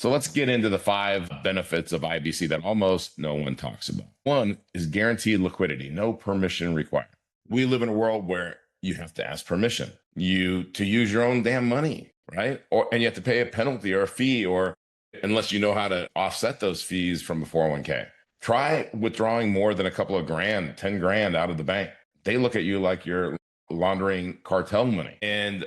So let's get into the 5 benefits of IBC that almost no one talks about. One is guaranteed liquidity, no permission required. We live in a world where you have to ask permission to use your own damn money, right? And you have to pay a penalty or a fee, or unless you know how to offset those fees from a 401k. Try withdrawing more than a couple of grand, 10 grand out of the bank. They look at you like you're laundering cartel money. And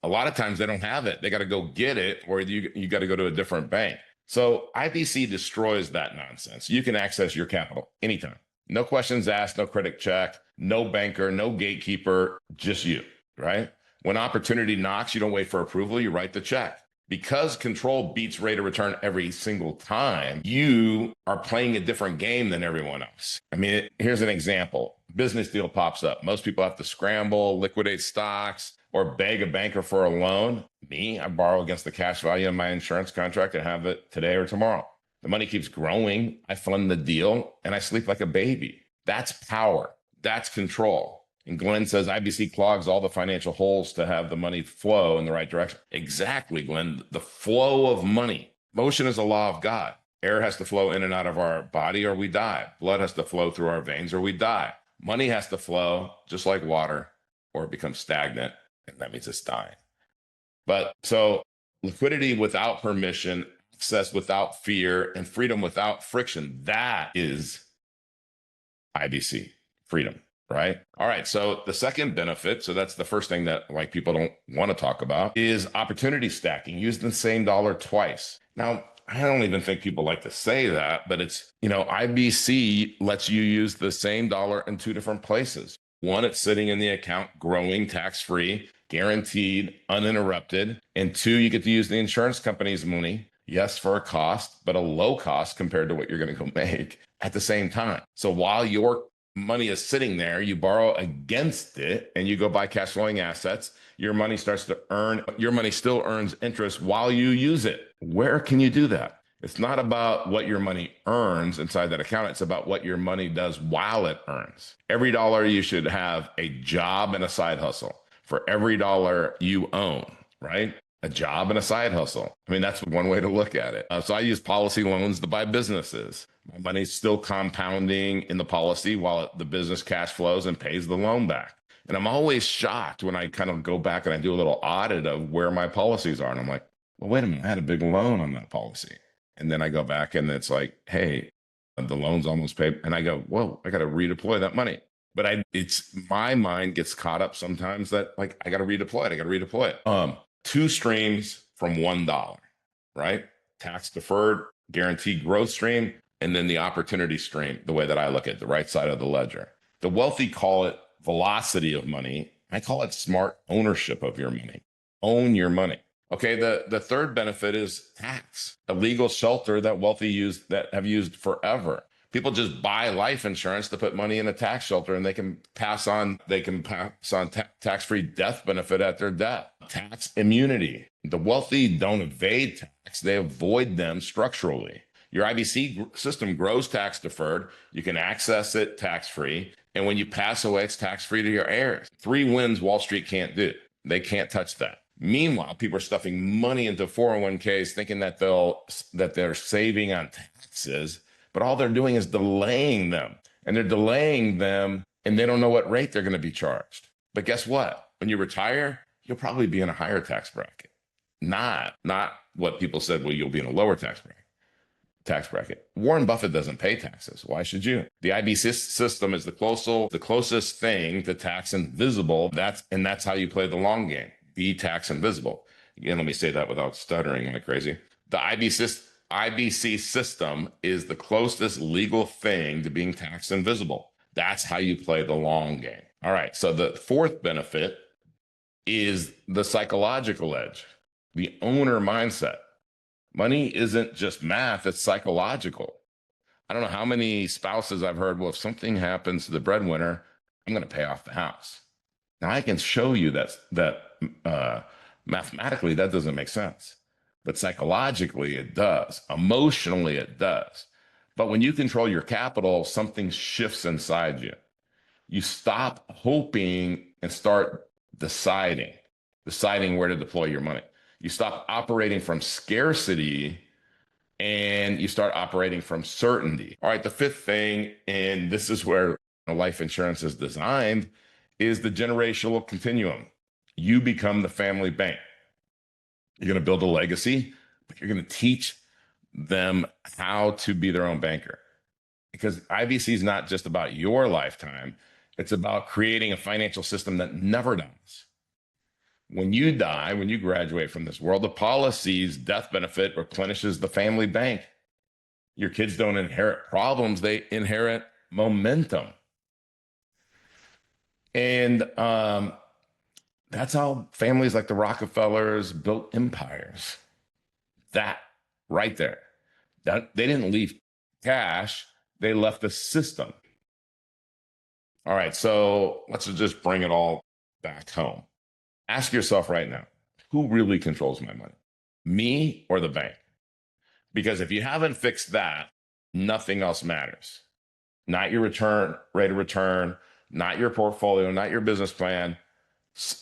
a lot of times they don't have it. They got to go get it, or you got to go to a different bank. So IBC destroys that nonsense. You can access your capital anytime. No questions asked, no credit check, no banker, no gatekeeper, just you, right? When opportunity knocks, you don't wait for approval, you write the check. Because control beats rate of return every single time, you are playing a different game than everyone else. I mean, here's an example. Business deal pops up. Most people have to scramble, liquidate stocks, or beg a banker for a loan. Me, I borrow against the cash value of my insurance contract and have it today or tomorrow. The money keeps growing. I fund the deal and I sleep like a baby. That's power. That's control. And Glenn says IBC clogs all the financial holes to have the money flow in the right direction. Exactly, Glenn. The flow of money. Motion is a law of God. Air has to flow in and out of our body or we die. Blood has to flow through our veins or we die. Money has to flow just like water or it becomes stagnant. And that means it's dying. But so liquidity without permission, access without fear, and freedom without friction. That is IBC, freedom, right? All right. So the second benefit, so that's the first thing that like people don't want to talk about, is opportunity stacking. Use the same dollar twice. Now, I don't even think people like to say that, but it's, IBC lets you use the same dollar in 2 different places. One, it's sitting in the account, growing, tax-free, guaranteed, uninterrupted. And 2, you get to use the insurance company's money, yes, for a cost, but a low cost compared to what you're going to go make at the same time. So while your money is sitting there, you borrow against it and you go buy cash flowing assets. Your money starts to earn, your money still earns interest while you use it. Where can you do that? It's not about what your money earns inside that account. It's about what your money does while it earns. Every dollar you should have a job and a side hustle. For every dollar you own, right? A job and a side hustle. I mean, that's one way to look at it. So I use policy loans to buy businesses. My money's still compounding in the policy while the business cash flows and pays the loan back. And I'm always shocked when I kind of go back and I do a little audit of where my policies are. And I'm like, well, wait a minute, I had a big loan on that policy. And then I go back and it's like, hey, the loan's almost paid. And I go, whoa, I got to redeploy that money. But it's my mind gets caught up sometimes that like, I got to redeploy it. 2 streams from $1, right? Tax deferred, guaranteed growth stream, and then the opportunity stream, the way that I look at the right side of the ledger. The wealthy call it velocity of money. I call it smart ownership of your money. Own your money. Okay, the third benefit is tax, a legal shelter that wealthy have used forever. People just buy life insurance to put money in a tax shelter and they can pass on tax-free death benefit at their death. Tax immunity. The wealthy don't evade tax, they avoid them structurally. Your IBC system grows tax deferred. You can access it tax-free. And when you pass away, it's tax-free to your heirs. 3 wins Wall Street can't do. They can't touch that. Meanwhile, people are stuffing money into 401ks thinking that they're saving on taxes, but all they're doing is delaying them. And they're delaying them and they don't know what rate they're going to be charged. But guess what? When you retire, you'll probably be in a higher tax bracket. Not what people said, well, you'll be in a lower tax bracket. Warren Buffett doesn't pay taxes. Why should you? The IBC system is the closest thing to tax invisible. That's how you play the long game. Be tax invisible. Again, let me say that without stuttering like crazy. The IBC system is the closest legal thing to being tax invisible. That's how you play the long game. All right. So the fourth benefit is the psychological edge, the owner mindset. Money isn't just math, it's psychological. I don't know how many spouses I've heard, well, if something happens to the breadwinner, I'm going to pay off the house. Now I can show you that mathematically that doesn't make sense, but psychologically it does. Emotionally it does. But when you control your capital, something shifts inside you. You stop hoping and start deciding where to deploy your money. You stop operating from scarcity and you start operating from certainty. All right, the fifth thing, and this is where life insurance is designed, is the generational continuum. You become the family bank. You're going to build a legacy, but you're going to teach them how to be their own banker. Because IBC is not just about your lifetime, it's about creating a financial system that never dies. When you die, when you graduate from this world, the policy's death benefit replenishes the family bank. Your kids don't inherit problems, they inherit momentum. And that's how families like the Rockefellers built empires. That right there. That they didn't leave cash, they left a system. All right, so let's just bring it all back home. Ask yourself right now, who really controls my money? Me or the bank? Because if you haven't fixed that, nothing else matters. Not your return, rate of return, not your portfolio, not your business plan.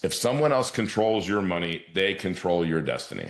If someone else controls your money, they control your destiny.